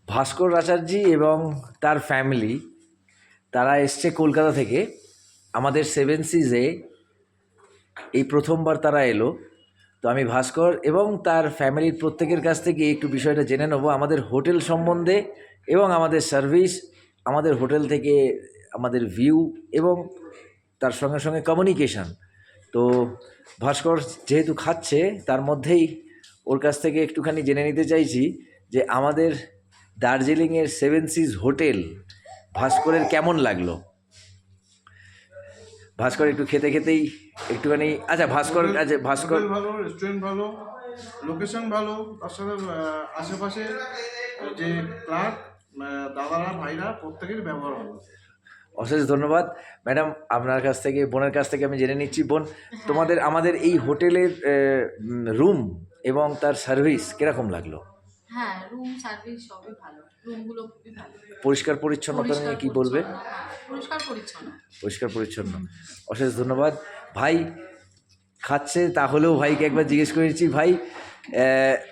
ভাস্কর আচার্যি এবং তার ফ্যামিলি তারা এসছে কলকাতা থেকে আমাদের সেভেন সিজে এই প্রথমবার তারা এলো। তো আমি ভাস্কর এবং তার ফ্যামিলির প্রত্যেকের কাছ থেকে একটু বিষয়টা জেনে নেবো আমাদের হোটেল সম্বন্ধে এবং আমাদের সার্ভিস, আমাদের হোটেল থেকে আমাদের ভিউ এবং তার সঙ্গে সঙ্গে কমিউনিকেশান। তো ভাস্কর যেহেতু খাচ্ছে তার মধ্যেই ওর কাছ থেকে একটুখানি জেনে নিতে চাইছি যে আমাদের দার্জিলিংয়ের সেভেন সিজ হোটেল ভাস্করের কেমন লাগলো। ভাস্কর একটু খেতে খেতেই একটুখানি, আচ্ছা ভাস্কর, আচ্ছা ভাস্কর ভালো, রেস্টুরেন্ট ভালো, লোকেশন ভালো, তার সাথে আশেপাশে যে ক্লার্ক দাদারা ভাইরা প্রত্যেকের ব্যবহার ভালো। অশেষ ধন্যবাদ ম্যাডাম। আপনার কাছ থেকে, বোনের কাছ থেকে আমি জেনে নিচ্ছি। বোন, তোমাদের আমাদের এই হোটেলের রুম এবং তার সার্ভিস কিরকম লাগলো? হ্যাঁ, রুম সার্ভিস সবই ভালো, রুমগুলো খুবই ভালো। পরিষ্কার পরিচ্ছন্নতা নিয়ে কি বলবে? পরিষ্কার পরিচ্ছন্ন। পরিষ্কার পরিচ্ছন্ন, অশেষ ধন্যবাদ। ভাই খাচ্ছে, তাহলেও ভাইকে একবার জিজ্ঞেস করেছি, ভাই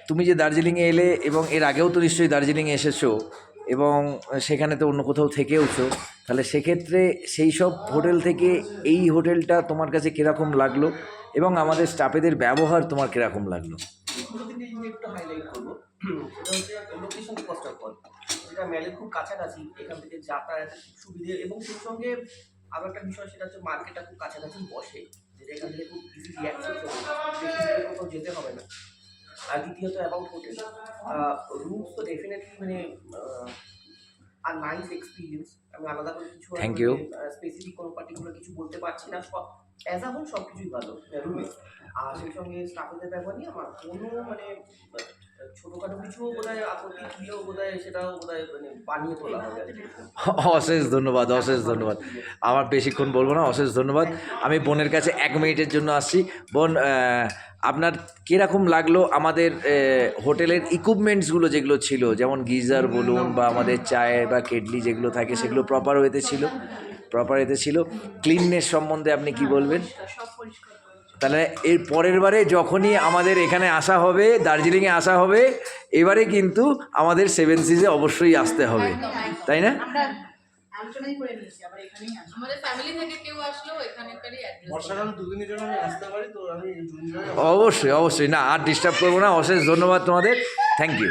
তুমি যে দার্জিলিংয়ে এলে এবং এর আগেও তো নিশ্চয়ই দার্জিলিংয়ে এসেছো এবং সেখানে তো অন্য কোথাও থেকেওছো, তাহলে সেক্ষেত্রে সেই সব হোটেল থেকে এই হোটেলটা তোমার কাছে কীরকম লাগলো এবং আমাদের স্টাফেদের ব্যবহার তোমার কীরকম লাগলো? একটু হাইলাইট করবো, সেটা হচ্ছে লোকেশন ফার্স্ট অফ অল, যেটা ম্যালের খুব কাছাকাছি, এখান থেকে যাতায়াতের খুব সুবিধে এবং সেই সঙ্গে আরও একটা বিষয় সেটা হচ্ছে মার্কেটটা খুব কাছাকাছি বসে, যেটা এখান থেকে খুব ইজিলি অ্যাক্সেস হবে, কোথাও যেতে হবে না। আর দ্বিতীয়ত অ্যাবাউট হোটেল রুমস তো ডেফিনেটলি মানে আর নাইস এক্সপিরিয়েন্স। আমি আলাদা করে কিছু থ্যাংক ইউ, স্পেসিফিক কোনো পার্টিকুলার কিছু বলতে পারছি না, সব অ্যাজ আ হোল সব কিছুই ভালো রুমে। আর সেই সঙ্গে স্টাফেদের ব্যাপার নিয়ে আমার কোনো মানে ছোটোখাটো কিছু বোধহয় আপত্তি দিলেও বোধহয় সেটাও বোধহয় মানে বানিয়ে তোলা হবে। অশেষ ধন্যবাদ, অশেষ ধন্যবাদ। আমার বেশিক্ষণ বলবো না, অশেষ ধন্যবাদ। আমি বোনের কাছে 1 মিনিটের জন্য আসছি। বোন, আপনার কীরকম লাগলো আমাদের হোটেলের ইকুইপমেন্টসগুলো যেগুলো ছিল, যেমন গিজার বলুন বা আমাদের চায়ের বা কেটলি যেগুলো থাকে সেগুলো প্রপার ওয়েতে ছিল? প্রপার ওয়েতে ছিল। ক্লিননেস সম্বন্ধে আপনি কি বলবেন? সব পরিষ্কার। তাহলে এর পরের বারে যখনই আমাদের এখানে আসা হবে, দার্জিলিংয়ে আসা হবে, এবারে কিন্তু আমাদের সেভেন সিজে অবশ্যই আসতে হবে, তাই না? আমরা আলোচনাই করে নিয়েছি, আবার এখানেই আসবো। আমাদের ফ্যামিলি থেকে কেউ আসলেও এখানেকারই অ্যাড্রেস। বর্ষাকাল দুদিনের জন্য আমি আসতে পারি, তো আমি জুন জুলাই অবশ্যই অবশ্যই, না আর ডিস্টার্ব করবো না। অশেষ ধন্যবাদ তোমাদের, থ্যাংক ইউ।